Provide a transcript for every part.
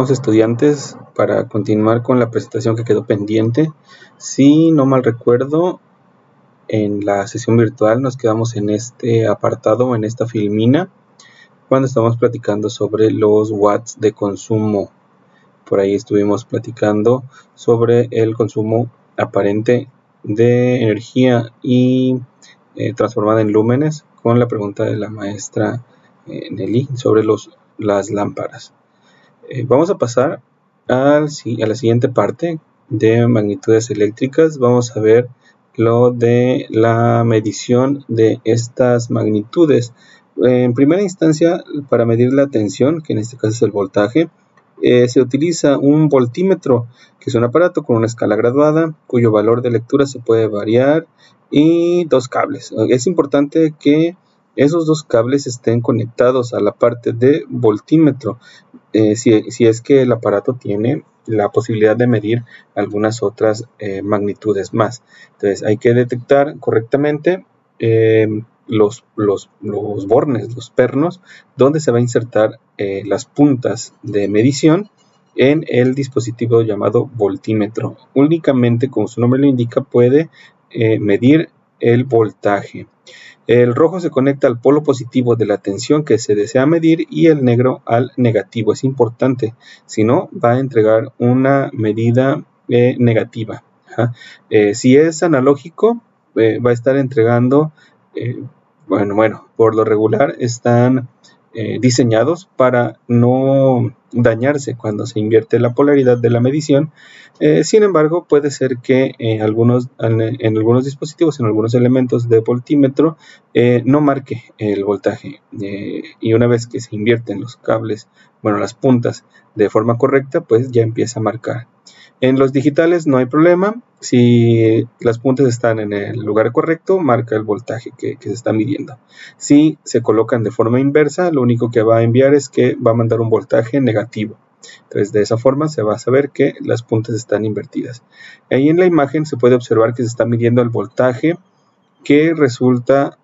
estimados estudiantes, para continuar con la presentación que quedó pendiente. Si no mal recuerdo, en la sesión virtual nos quedamos en este apartado, en esta filmina, cuando estábamos platicando sobre los watts de consumo. Por ahí estuvimos platicando sobre el consumo aparente de energía y transformada en lúmenes, con la pregunta de la maestra Nelly sobre las lámparas. Vamos a pasar a la siguiente parte de magnitudes eléctricas. Vamos a ver lo de la medición de estas magnitudes. En primera instancia, para medir la tensión, que en este caso es el voltaje, se utiliza un voltímetro, que es un aparato con una escala graduada, cuyo valor de lectura se puede variar, y dos cables. Es importante que esos dos cables estén conectados a la parte de voltímetro, si es que el aparato tiene la posibilidad de medir algunas otras magnitudes más. Entonces hay que detectar correctamente los bornes, los pernos, donde se va a insertar las puntas de medición en el dispositivo llamado voltímetro. Únicamente, como su nombre lo indica, puede medir el voltaje. El rojo se conecta al polo positivo de la tensión que se desea medir y el negro al negativo. Es importante, si no, va a entregar una medida negativa. Si es analógico, va a estar entregando, por lo regular están diseñados para no dañarse cuando se invierte la polaridad de la medición. Sin embargo, puede ser que en algunos dispositivos, en algunos elementos de voltímetro, no marque el voltaje, y una vez que se invierten los cables, las puntas de forma correcta, pues ya empieza a marcar. En los digitales no hay problema. Si las puntas están en el lugar correcto, marca el voltaje que se está midiendo. Si se colocan de forma inversa, lo único que va a enviar es que va a mandar un voltaje negativo. Entonces, de esa forma se va a saber que las puntas están invertidas. Ahí en la imagen se puede observar que se está midiendo el voltaje que resulta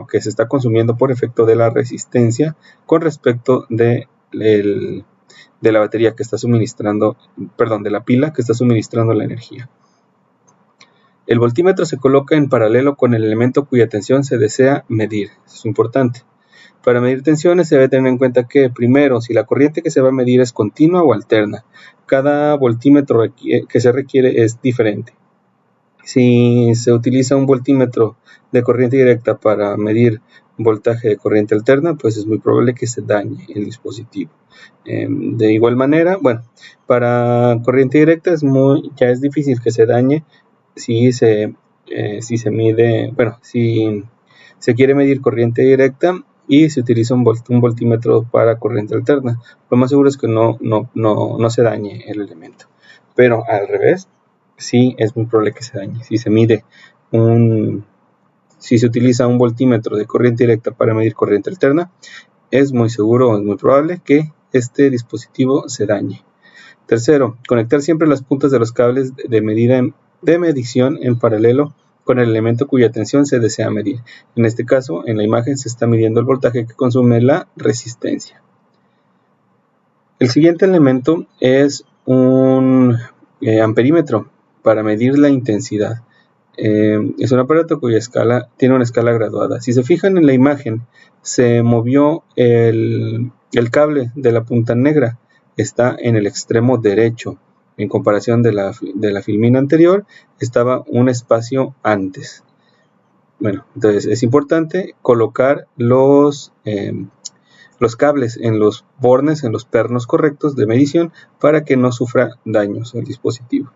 que se está consumiendo por efecto de la resistencia con respecto de la batería que está suministrando, de la pila que está suministrando la energía. El voltímetro se coloca en paralelo con el elemento cuya tensión se desea medir. Eso es importante. Para medir tensiones se debe tener en cuenta que, primero, si la corriente que se va a medir es continua o alterna. Cada voltímetro que se requiere es diferente. Si se utiliza un voltímetro de corriente directa para medir voltaje de corriente alterna, pues es muy probable que se dañe el dispositivo. De igual manera, para corriente directa ya es difícil que se dañe si se quiere medir corriente directa y se utiliza un voltímetro para corriente alterna. Lo más seguro es que no se dañe el elemento. Pero al revés, sí es muy probable que se dañe. Si se utiliza un voltímetro de corriente directa para medir corriente alterna, es muy probable que este dispositivo se dañe. Tercero, conectar siempre las puntas de los cables de medición en paralelo con el elemento cuya tensión se desea medir. En este caso, en la imagen se está midiendo el voltaje que consume la resistencia. El siguiente elemento es un amperímetro para medir la intensidad. Es un aparato cuya escala tiene una escala graduada. Si se fijan en la imagen, se movió el cable de la punta negra. Está en el extremo derecho. En comparación de la filmina anterior, estaba un espacio antes. Entonces es importante colocar los cables en los bornes, en los pernos correctos de medición, para que no sufra daños el dispositivo.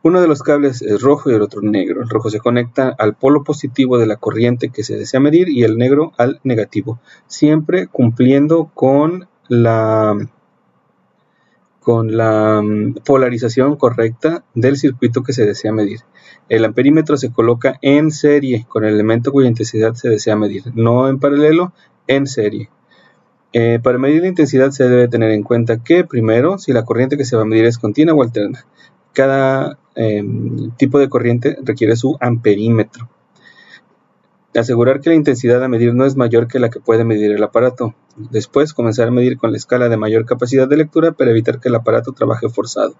Uno de los cables es rojo y el otro negro. El rojo se conecta al polo positivo de la corriente que se desea medir y el negro al negativo, siempre cumpliendo con la polarización correcta del circuito que se desea medir. El amperímetro se coloca en serie con el elemento cuya intensidad se desea medir, no en paralelo, en serie. Para medir la intensidad se debe tener en cuenta que, primero, si la corriente que se va a medir es continua o alterna. Cada tipo de corriente requiere su amperímetro. Asegurar que la intensidad a medir no es mayor que la que puede medir el aparato. Después, comenzar a medir con la escala de mayor capacidad de lectura para evitar que el aparato trabaje forzado.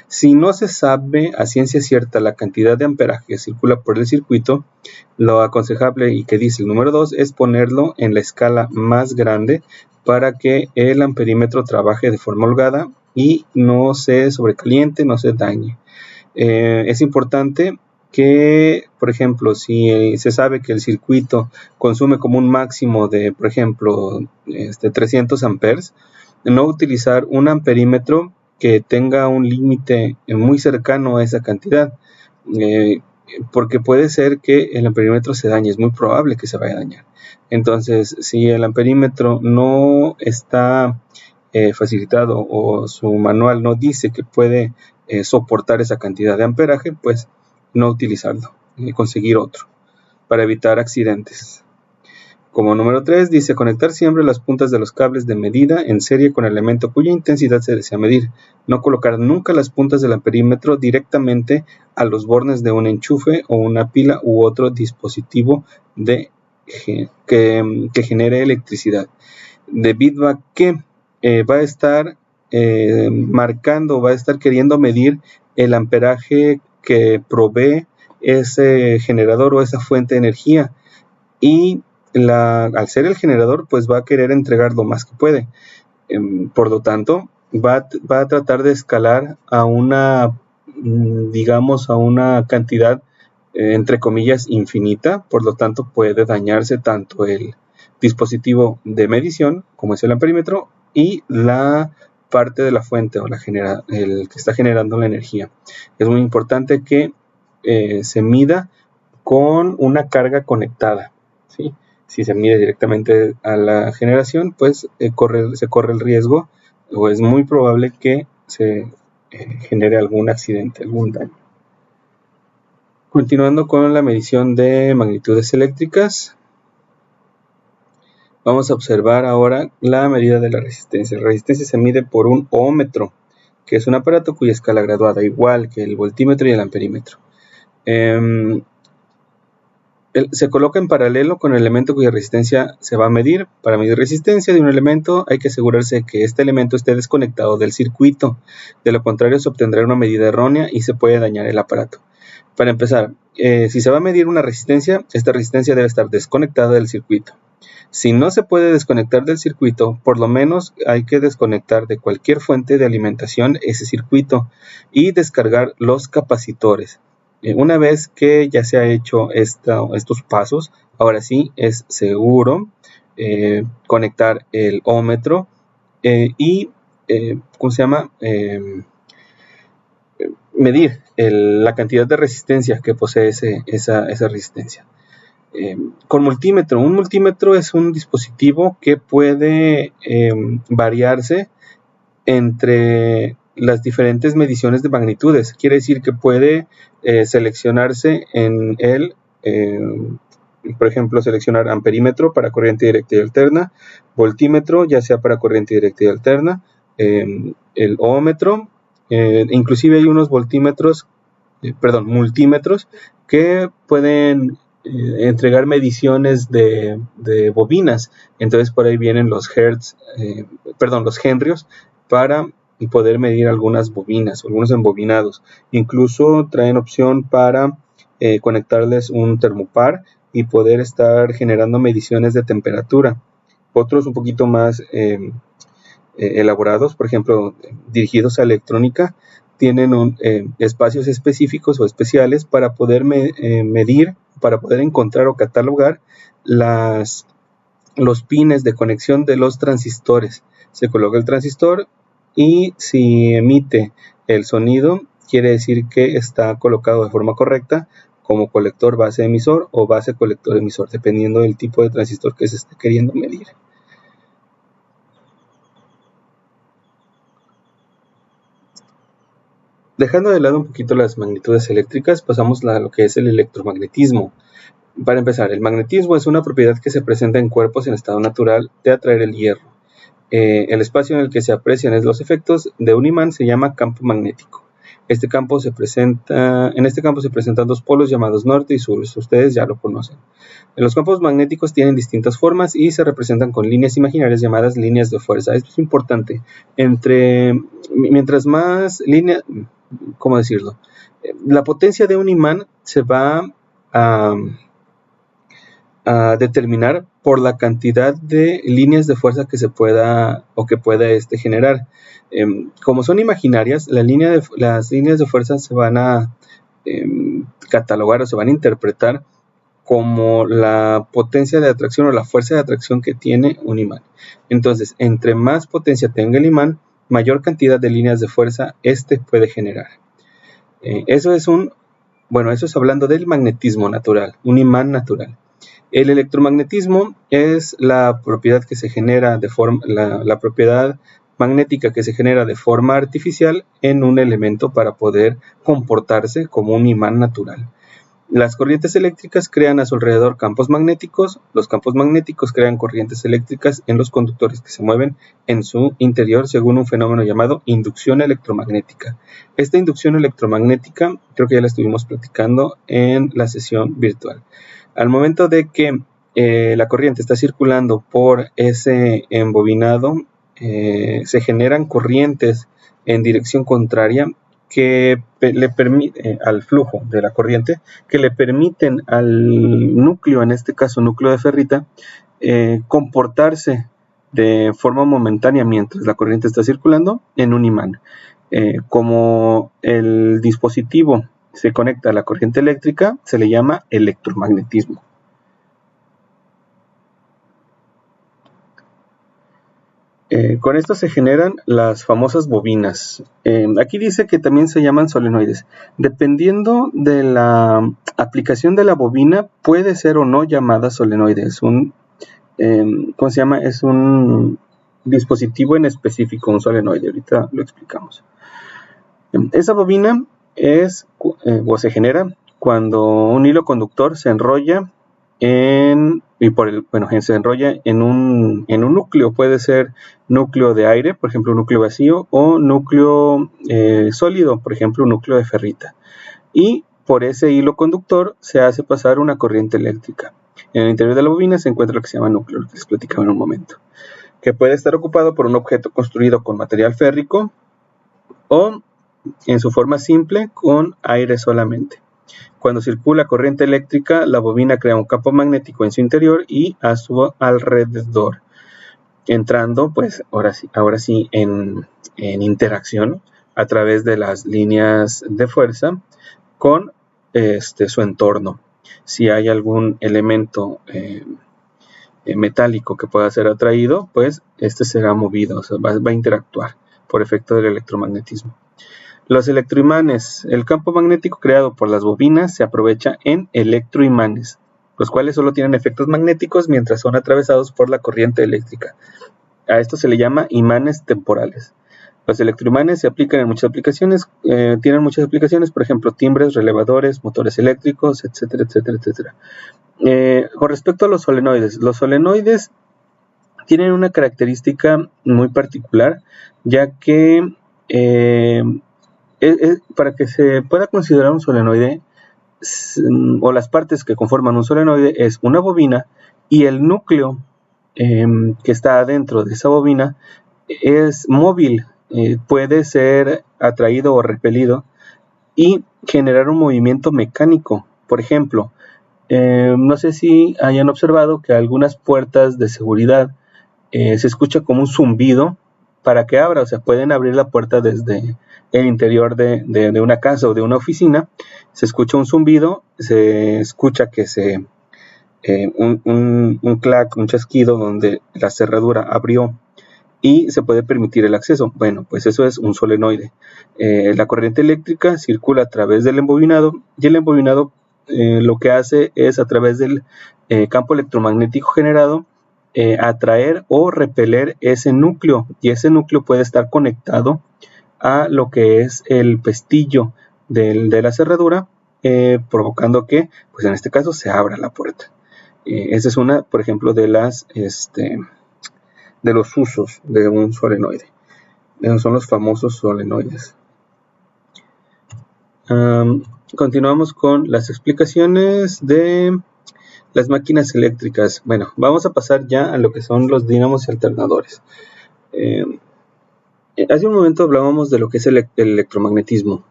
Si no se sabe a ciencia cierta la cantidad de amperaje que circula por el circuito, lo aconsejable y que dice el número 2 es ponerlo en la escala más grande para que el amperímetro trabaje de forma holgada y no se sobrecaliente, no se dañe. Es importante que, por ejemplo, si se sabe que el circuito consume como un máximo de, por ejemplo, 300 amperes, no utilizar un amperímetro que tenga un límite muy cercano a esa cantidad, porque puede ser que el amperímetro se dañe, es muy probable que se vaya a dañar. Entonces, si el amperímetro no está facilitado o su manual no dice que puede soportar esa cantidad de amperaje, pues no utilizarlo, conseguir otro para evitar accidentes. Como número 3 dice conectar siempre las puntas de los cables de medida en serie con el elemento cuya intensidad se desea medir. No colocar nunca las puntas del amperímetro directamente a los bornes de un enchufe o una pila u otro dispositivo que genere electricidad, debido a que va a estar marcando, va a estar queriendo medir el amperaje que provee ese generador o esa fuente de energía, y al ser el generador pues va a querer entregar lo más que puede. Por lo tanto va a tratar de escalar a una, digamos, a una cantidad entre comillas infinita. Por lo tanto puede dañarse tanto el dispositivo de medición como es el amperímetro y la parte de la fuente o el que está generando la energía. Es muy importante que se mida con una carga conectada, ¿sí? Si se mide directamente a la generación, pues se corre el riesgo o es muy probable que se genere algún accidente, algún daño. Continuando con la medición de magnitudes eléctricas, vamos a observar ahora la medida de la resistencia. La resistencia se mide por un ohmmetro, que es un aparato cuya escala graduada, igual que el voltímetro y el amperímetro. Se coloca en paralelo con el elemento cuya resistencia se va a medir. Para medir resistencia de un elemento hay que asegurarse de que este elemento esté desconectado del circuito. De lo contrario se obtendrá una medida errónea y se puede dañar el aparato. Para empezar, si se va a medir una resistencia, esta resistencia debe estar desconectada del circuito. Si no se puede desconectar del circuito, por lo menos hay que desconectar de cualquier fuente de alimentación ese circuito y descargar los capacitores. Una vez que ya se ha hecho estos pasos, ahora sí es seguro conectar el ohmmetro y medir la cantidad de resistencia que posee esa resistencia. Con multímetro. Un multímetro es un dispositivo que puede variarse entre las diferentes mediciones de magnitudes. Quiere decir que puede seleccionarse en él, por ejemplo, seleccionar amperímetro para corriente directa y alterna, voltímetro ya sea para corriente directa y alterna, el ohmmetro, inclusive hay unos multímetros que pueden entregar mediciones de bobinas. Entonces por ahí vienen los henrios para poder medir algunas bobinas, algunos embobinados. Incluso traen opción para conectarles un termopar y poder estar generando mediciones de temperatura. Otros un poquito más elaborados, por ejemplo, dirigidos a electrónica, tienen espacios específicos o especiales para poder medir, para poder encontrar o catalogar los pines de conexión de los transistores. Se coloca el transistor y si emite el sonido, quiere decir que está colocado de forma correcta como colector base emisor o base colector emisor, dependiendo del tipo de transistor que se esté queriendo medir. Dejando de lado un poquito las magnitudes eléctricas, pasamos a lo que es el electromagnetismo. Para empezar, el magnetismo es una propiedad que se presenta en cuerpos en estado natural de atraer el hierro. El espacio en el que se aprecian los efectos de un imán se llama campo magnético. En este campo se presentan dos polos llamados norte y sur. Ustedes ya lo conocen. Los campos magnéticos tienen distintas formas y se representan con líneas imaginarias llamadas líneas de fuerza. Esto es importante. Mientras más línea, ¿cómo decirlo? La potencia de un imán se va a determinar por la cantidad de líneas de fuerza que se pueda generar. Como son imaginarias, las líneas de fuerza se van a catalogar o se van a interpretar como la potencia de atracción o la fuerza de atracción que tiene un imán. Entonces, entre más potencia tenga el imán, mayor cantidad de líneas de fuerza puede generar. Eso es hablando del magnetismo natural, un imán natural. El electromagnetismo es la propiedad que se genera la propiedad magnética que se genera de forma artificial en un elemento para poder comportarse como un imán natural. Las corrientes eléctricas crean a su alrededor campos magnéticos. Los campos magnéticos crean corrientes eléctricas en los conductores que se mueven en su interior según un fenómeno llamado inducción electromagnética. Esta inducción electromagnética creo que ya la estuvimos platicando en la sesión virtual. Al momento de que la corriente está circulando por ese embobinado, se generan corrientes en dirección contraria que le permite al flujo de la corriente, que le permiten al núcleo, en este caso núcleo de ferrita, comportarse de forma momentánea mientras la corriente está circulando en un imán. Como el dispositivo se conecta a la corriente eléctrica, se le llama electromagnetismo. Con esto se generan las famosas bobinas. Aquí dice que también se llaman solenoides. Dependiendo de la aplicación de la bobina, puede ser o no llamada solenoide. Es un dispositivo en específico, un solenoide. Ahorita lo explicamos. Esa bobina se genera cuando un hilo conductor se enrolla se enrolla en un núcleo. Puede ser núcleo de aire, por ejemplo un núcleo vacío, o núcleo sólido, por ejemplo un núcleo de ferrita, y por ese hilo conductor se hace pasar una corriente eléctrica. En el interior de la bobina se encuentra lo que se llama núcleo, lo que les platicaba en un momento, que puede estar ocupado por un objeto construido con material férrico o en su forma simple con aire solamente. Cuando circula corriente eléctrica, la bobina crea un campo magnético en su interior y a su alrededor, entrando pues ahora sí en interacción a través de las líneas de fuerza con su entorno. Si hay algún elemento metálico que pueda ser atraído, pues será movido, o sea, va a interactuar por efecto del electromagnetismo. Los electroimanes. El campo magnético creado por las bobinas se aprovecha en electroimanes, los cuales solo tienen efectos magnéticos mientras son atravesados por la corriente eléctrica. A esto se le llama imanes temporales. Los electroimanes se aplican en muchas aplicaciones, tienen muchas aplicaciones, por ejemplo, timbres, relevadores, motores eléctricos, etcétera, etcétera, etcétera. Con respecto a los solenoides tienen una característica muy particular, ya que para que se pueda considerar un solenoide, o las partes que conforman un solenoide, es una bobina y el núcleo que está adentro de esa bobina es móvil, puede ser atraído o repelido y generar un movimiento mecánico. Por ejemplo, no sé si hayan observado que algunas puertas de seguridad se escucha como un zumbido para que abra, o sea, pueden abrir la puerta desde el interior de una casa o de una oficina. Se escucha un zumbido, se escucha que un clac, un chasquido donde la cerradura abrió y se puede permitir el acceso. Bueno, pues eso es un solenoide. La corriente eléctrica circula a través del embobinado y el embobinado lo que hace es, a través del campo electromagnético generado, atraer o repeler ese núcleo, y ese núcleo puede estar conectado a lo que es el pestillo de la cerradura, provocando que, pues en este caso, se abra la puerta. Esa es una, por ejemplo, de los usos de un solenoide. Esos son los famosos solenoides. Continuamos con las explicaciones de las máquinas eléctricas. Bueno, vamos a pasar ya a lo que son los dínamos y alternadores. Hace un momento hablábamos de lo que es el electromagnetismo.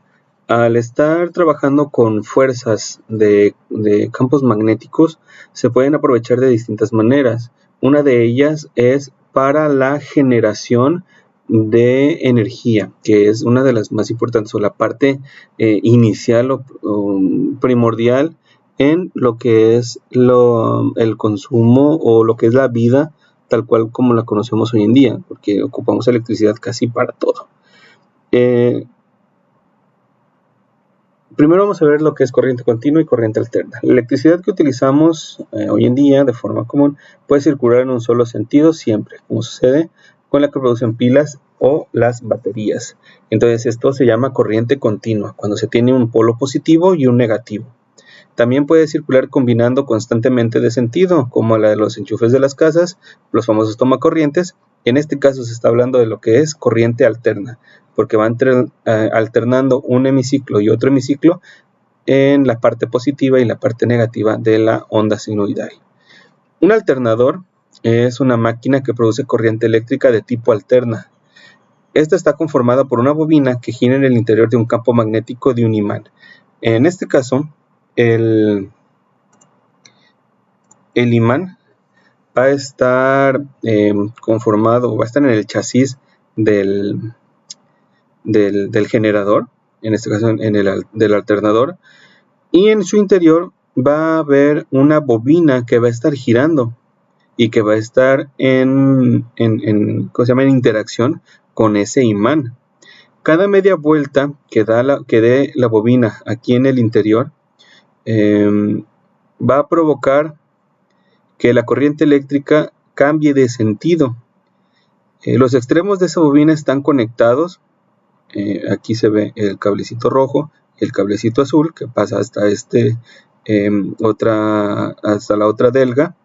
Al estar trabajando con fuerzas de campos magnéticos, se pueden aprovechar de distintas maneras. Una de ellas es para la generación de energía, que es una de las más importantes, o la parte inicial o primordial en lo que es el consumo o lo que es la vida tal cual como la conocemos hoy en día, porque ocupamos electricidad casi para todo. Primero vamos a ver lo que es corriente continua y corriente alterna. La electricidad que utilizamos hoy en día de forma común puede circular en un solo sentido siempre, como sucede con la que producen pilas o las baterías. Entonces esto se llama corriente continua, cuando se tiene un polo positivo y un negativo. También puede circular combinando constantemente de sentido, como la de los enchufes de las casas, los famosos tomacorrientes. En este caso se está hablando de lo que es corriente alterna, porque van alternando un hemiciclo y otro hemiciclo en la parte positiva y la parte negativa de la onda sinusoidal. Un alternador es una máquina que produce corriente eléctrica de tipo alterna. Esta está conformada por una bobina que gira en el interior de un campo magnético de un imán. En este caso, el imán va a estar conformado, va a estar en el chasis del generador, en este caso del alternador, y en su interior va a haber una bobina que va a estar girando y que va a estar en interacción con ese imán. Cada media vuelta que dé la bobina aquí en el interior va a provocar que la corriente eléctrica cambie de sentido. Los extremos de esa bobina están conectados. Aquí se ve el cablecito rojo y el cablecito azul que pasa hasta hasta la otra delga.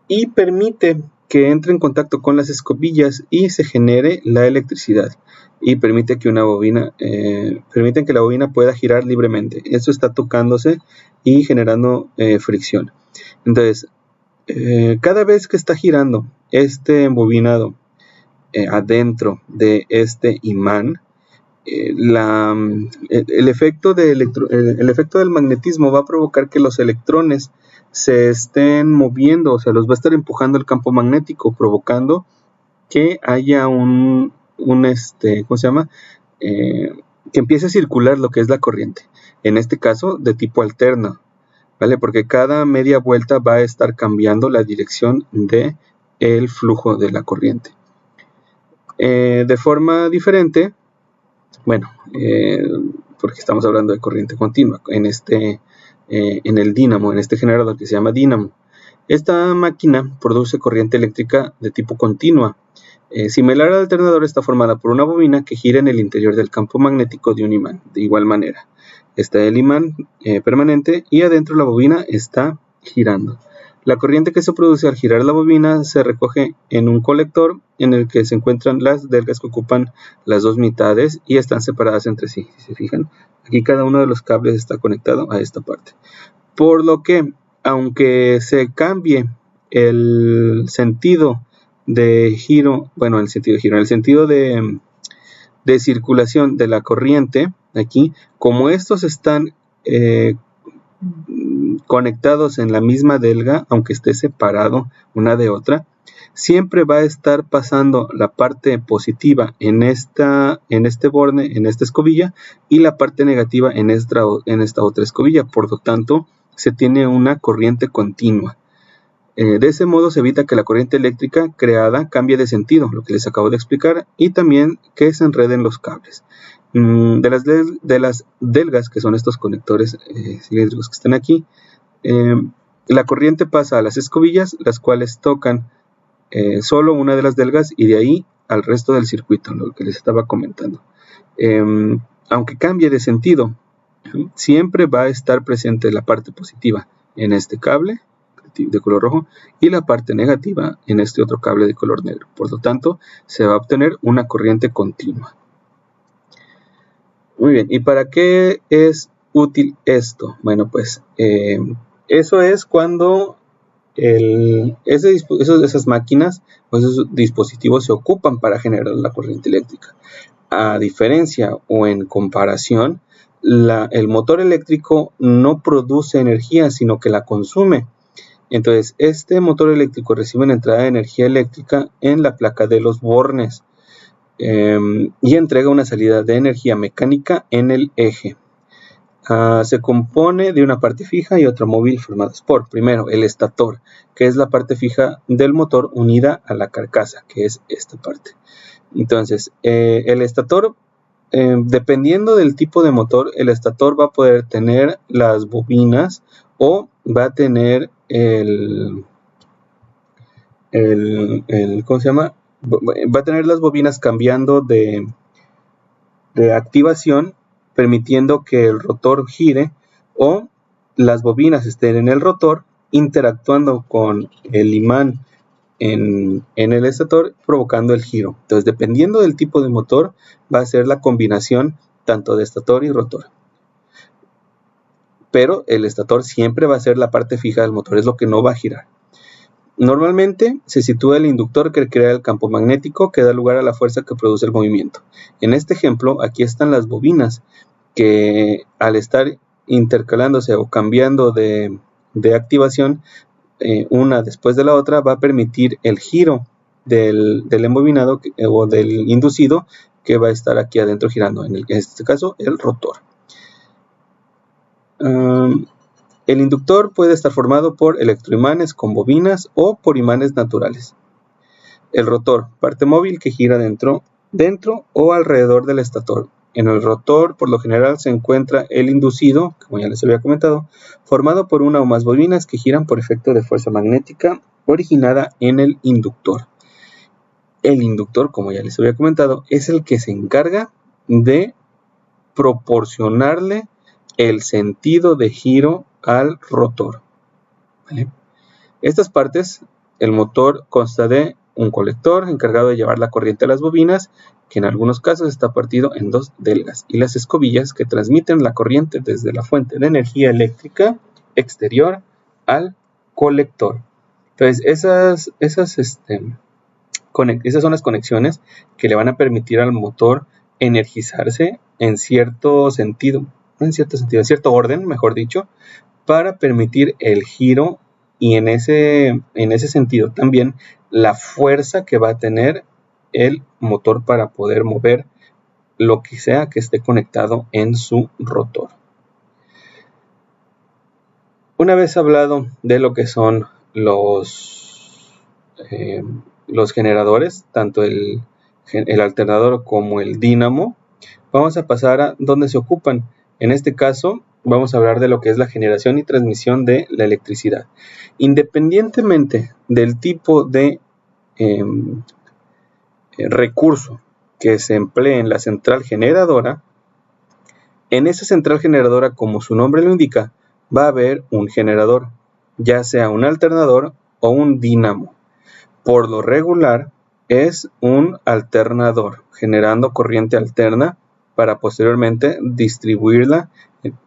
Y permite que entre en contacto con las escobillas y se genere la electricidad, y permiten que la bobina pueda girar libremente. Esto está tocándose y generando fricción. Entonces, cada vez que está girando este embobinado adentro de este imán, el efecto del magnetismo va a provocar que los electrones se estén moviendo, o sea, los va a estar empujando el campo magnético, provocando que haya que empiece a circular lo que es la corriente, en este caso de tipo alterno, ¿vale? Porque cada media vuelta va a estar cambiando la dirección del flujo de la corriente. De forma diferente, porque estamos hablando de corriente continua, en el dínamo, en este generador que se llama dínamo. Esta máquina produce corriente eléctrica de tipo continua. Similar al alternador, está formada por una bobina que gira en el interior del campo magnético de un imán. De igual manera, está el imán permanente y adentro la bobina está girando. La corriente que se produce al girar la bobina se recoge en un colector en el que se encuentran las delgas que ocupan las dos mitades y están separadas entre sí. Si se fijan, aquí cada uno de los cables está conectado a esta parte. Por lo que, aunque se cambie el sentido de giro, el sentido de circulación de la corriente, aquí, como estos están conectados en la misma delga, aunque esté separado una de otra, siempre va a estar pasando la parte positiva en este borde, en esta escobilla, y la parte negativa en esta otra escobilla. Por lo tanto, se tiene una corriente continua. De ese modo se evita que la corriente eléctrica creada cambie de sentido, lo que les acabo de explicar, y también que se enreden los cables. De las delgas, que son estos conectores cilíndricos que están aquí, la corriente pasa a las escobillas, las cuales tocan solo una de las delgas y de ahí al resto del circuito, lo que les estaba comentando. Aunque cambie de sentido, siempre va a estar presente la parte positiva en este cable de color rojo y la parte negativa en este otro cable de color negro. Por lo tanto, se va a obtener una corriente continua. Muy bien, ¿y para qué es útil esto? Bueno, pues eso es cuando esas máquinas o esos dispositivos se ocupan para generar la corriente eléctrica. A diferencia o en comparación, el motor eléctrico no produce energía, sino que la consume. Entonces, este motor eléctrico recibe una entrada de energía eléctrica en la placa de los bornes y entrega una salida de energía mecánica en el eje. Se compone de una parte fija y otra móvil formadas por, primero, el estator, que es la parte fija del motor unida a la carcasa, que es esta parte. Entonces, el estator, dependiendo del tipo de motor, el estator va a poder tener las bobinas o va a tener ¿cómo se llama? Va a tener las bobinas cambiando de activación, permitiendo que el rotor gire, o las bobinas estén en el rotor interactuando con el imán en el estator, provocando el giro. Entonces, dependiendo del tipo de motor, va a ser la combinación tanto de estator y rotor. Pero el estator siempre va a ser la parte fija del motor, es lo que no va a girar. Normalmente se sitúa el inductor que crea el campo magnético que da lugar a la fuerza que produce el movimiento. En este ejemplo, aquí están las bobinas que al estar intercalándose o cambiando de activación una después de la otra, va a permitir el giro del embobinado o del inducido que va a estar aquí adentro girando, en este caso el rotor. El inductor puede estar formado por electroimanes con bobinas o por imanes naturales. El rotor, parte móvil que gira dentro o alrededor del estator. En el rotor, por lo general, se encuentra el inducido, como ya les había comentado, formado por una o más bobinas que giran por efecto de fuerza magnética originada en el inductor. El inductor, como ya les había comentado, es el que se encarga de proporcionarle el sentido de giro al rotor. ¿Vale? Estas partes, el motor consta de un colector encargado de llevar la corriente a las bobinas, que en algunos casos está partido en dos delgas, y las escobillas que transmiten la corriente desde la fuente de energía eléctrica exterior al colector. Entonces, esas son las conexiones que le van a permitir al motor energizarse en cierto orden, mejor dicho, para permitir el giro y en ese sentido también la fuerza que va a tener el motor para poder mover lo que sea que esté conectado en su rotor. Una vez hablado de lo que son los generadores, tanto el alternador como el dínamo, vamos a pasar a dónde se ocupan. En este caso, vamos a hablar de lo que es la generación y transmisión de la electricidad. Independientemente del tipo de recurso que se emplee en la central generadora, en esa central generadora, como su nombre lo indica, va a haber un generador, ya sea un alternador o un dínamo. Por lo regular es un alternador, generando corriente alterna para posteriormente distribuirla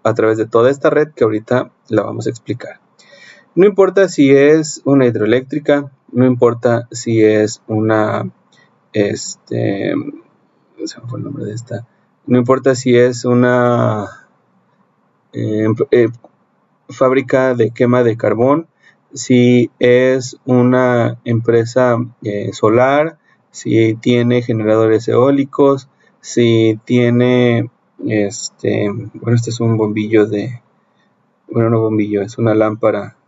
a través de toda esta red que ahorita la vamos a explicar. No importa si es una hidroeléctrica, no importa si es una se me fue el nombre de esta, no importa si es una fábrica de quema de carbón, si es una empresa solar, si tiene generadores eólicos, si tiene este es un bombillo no bombillo, es una lámpara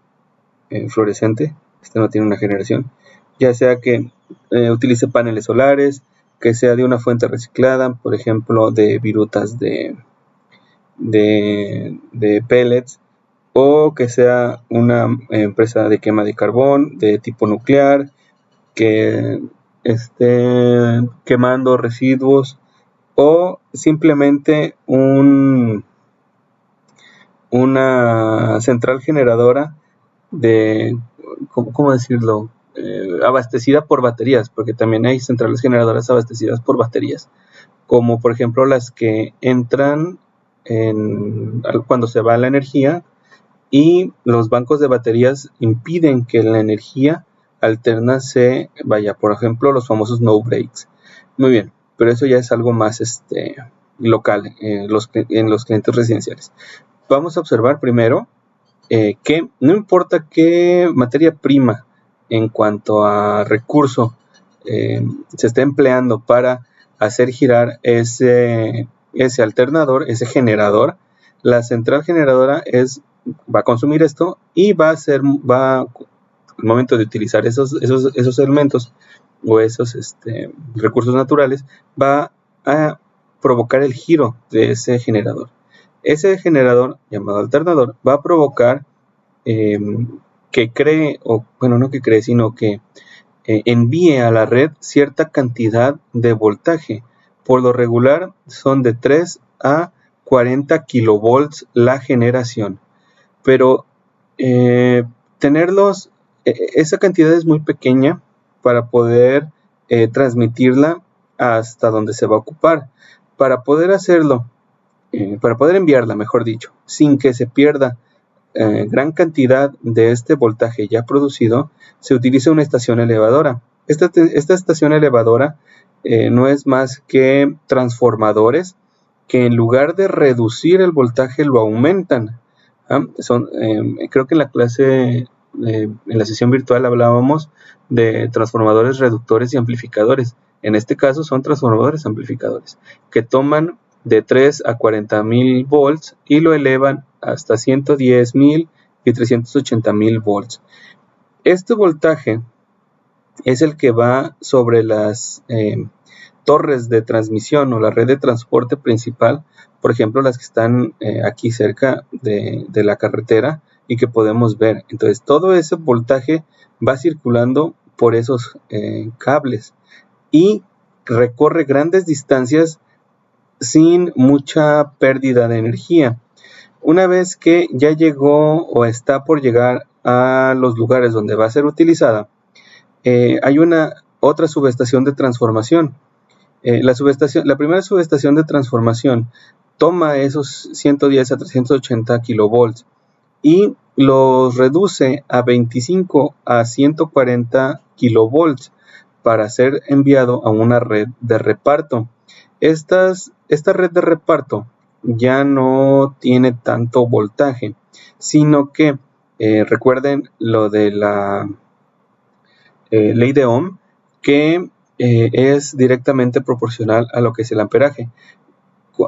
fluorescente, no tiene una generación, ya sea que utilice paneles solares, que sea de una fuente reciclada, por ejemplo de virutas de pellets, o que sea una empresa de quema de carbón de tipo nuclear, que esté quemando residuos, o simplemente una central generadora ¿cómo decirlo? Abastecida por baterías, porque también hay centrales generadoras abastecidas por baterías, como por ejemplo las que entran cuando se va la energía, y los bancos de baterías impiden que la energía alterna se vaya, por ejemplo, los famosos no breaks. Muy bien, pero eso ya es algo más local en los clientes residenciales. Vamos a observar primero que no importa qué materia prima en cuanto a recurso se está empleando para hacer girar ese alternador, ese generador, la central generadora va a consumir esto y al momento de utilizar esos elementos o esos recursos naturales, va a provocar el giro de ese generador. Ese generador, llamado alternador, va a provocar que cree, o bueno, no que cree, sino que envíe a la red cierta cantidad de voltaje. Por lo regular son de 3 a 40 kilovolts la generación, pero esa cantidad es muy pequeña para poder transmitirla hasta donde se va a ocupar. Para poder hacerlo, para poder enviarla, mejor dicho, sin que se pierda gran cantidad de este voltaje ya producido, se utiliza una estación elevadora. Esta estación elevadora no es más que transformadores que en lugar de reducir el voltaje lo aumentan. Creo que en la clase, en la sesión virtual hablábamos de transformadores reductores y amplificadores. En este caso son transformadores amplificadores que toman de 3 a 40.000 volts y lo elevan hasta 110.000 y 380.000 volts. Este voltaje es el que va sobre las torres de transmisión o la red de transporte principal, por ejemplo las que están aquí cerca de la carretera y que podemos ver. Entonces todo ese voltaje va circulando por esos cables y recorre grandes distancias sin mucha pérdida de energía. Una vez que ya llegó o está por llegar a los lugares donde va a ser utilizada, hay otra subestación de transformación. La primera subestación de transformación toma esos 110 a 380 kilovolts y los reduce a 25 a 140 kilovolts para ser enviado a una red de reparto. Esta red de reparto ya no tiene tanto voltaje, sino que recuerden lo de la ley de Ohm, que es directamente proporcional a lo que es el amperaje.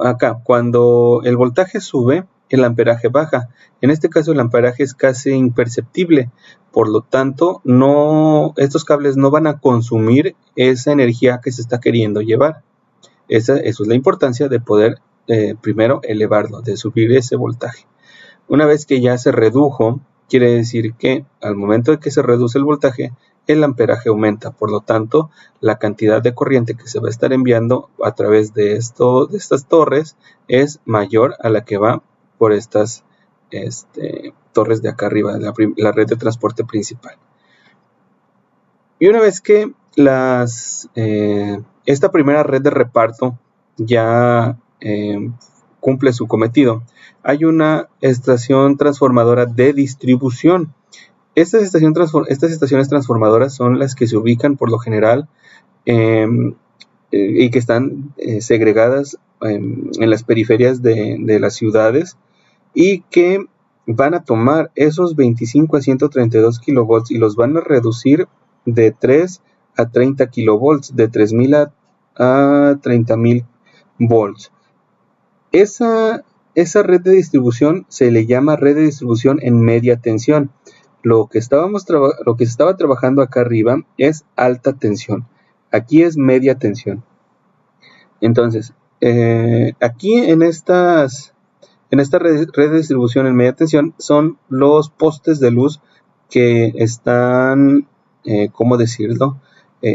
Acá, cuando el voltaje sube, el amperaje baja. En este caso el amperaje es casi imperceptible, por lo tanto estos cables no van a consumir esa energía que se está queriendo llevar. Eso es la importancia de poder primero elevarlo, de subir ese voltaje. Una vez que ya se redujo, quiere decir que al momento de que se reduce el voltaje, el amperaje aumenta. Por lo tanto, la cantidad de corriente que se va a estar enviando a través de estas torres es mayor a la que va por estas torres de acá arriba, la red de transporte principal. Y una vez que esta primera red de reparto ya cumple su cometido, hay una estación transformadora de distribución. Estas estaciones transformadoras son las que se ubican por lo general y que están segregadas en las periferias de las ciudades y que van a tomar esos 25 a 132 kilovolts y los van a reducir de 3 a 30 kilovolts, de 3000 a 30.000 volts. Esa red de distribución se le llama red de distribución en media tensión. Lo que se estaba trabajando acá arriba es alta tensión. Aquí es media tensión. Entonces, aquí en esta red de distribución en media tensión son los postes de luz que están, ¿cómo decirlo?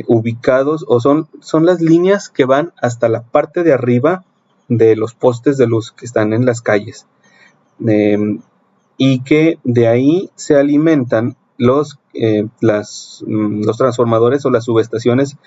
Ubicados, o son las líneas que van hasta la parte de arriba de los postes de luz que están en las calles. y que de ahí se alimentan los transformadores o las subestaciones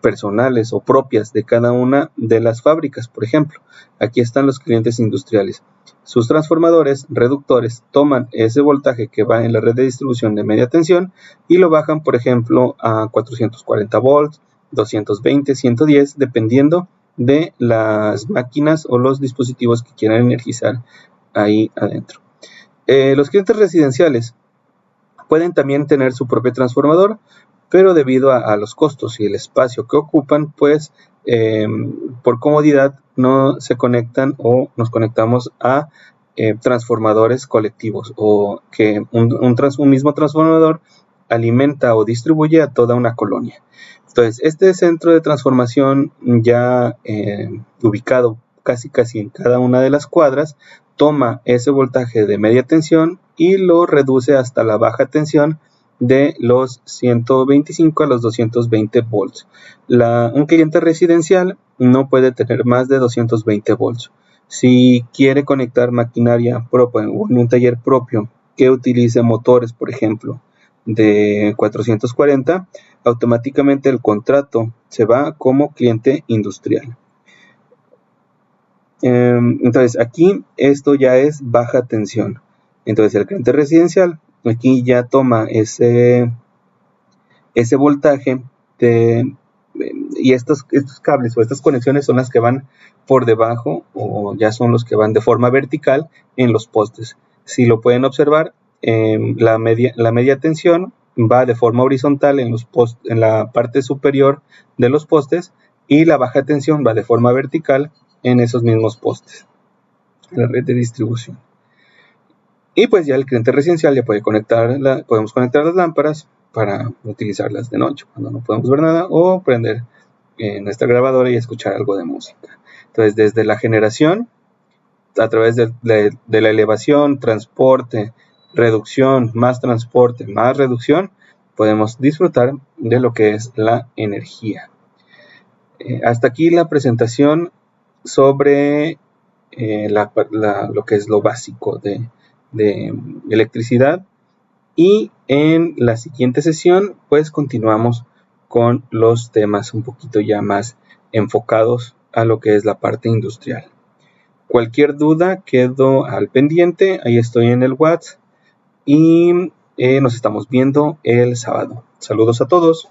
personales o propias de cada una de las fábricas. Por ejemplo, aquí están los clientes industriales. Sus transformadores reductores toman ese voltaje que va en la red de distribución de media tensión y lo bajan, por ejemplo, a 440 volts, 220, 110, dependiendo de las máquinas o los dispositivos que quieran energizar ahí adentro. Los clientes residenciales pueden también tener su propio transformador, pero debido a los costos y el espacio que ocupan, pues por comodidad no se conectan o nos conectamos a transformadores colectivos, o que un mismo transformador alimenta o distribuye a toda una colonia. Entonces, este centro de transformación ya ubicado casi en cada una de las cuadras, toma ese voltaje de media tensión y lo reduce hasta la baja tensión de los 125 a los 220 volts. Un cliente residencial no puede tener más de 220 volts. Si quiere conectar maquinaria propia o en un taller propio que utilice motores, por ejemplo, de 440, automáticamente el contrato se va como cliente industrial. Entonces aquí esto ya es baja tensión. Entonces el cliente residencial aquí ya toma ese voltaje y estos cables o estas conexiones son las que van por debajo, o ya son los que van de forma vertical en los postes. Si lo pueden observar, la media tensión va de forma horizontal en la parte superior de los postes, y la baja tensión va de forma vertical en esos mismos postes, la red de distribución. Y pues ya el cliente residencial ya podemos conectar las lámparas para utilizarlas de noche cuando no podemos ver nada, o prender nuestra grabadora y escuchar algo de música. Entonces, desde la generación, a través de la elevación, transporte, reducción, más transporte, más reducción, podemos disfrutar de lo que es la energía. Hasta aquí la presentación sobre lo que es lo básico de electricidad, y en la siguiente sesión pues continuamos con los temas un poquito ya más enfocados a lo que es la parte industrial. Cualquier duda quedo al pendiente, ahí estoy en el WhatsApp, y nos estamos viendo el sábado. Saludos a todos.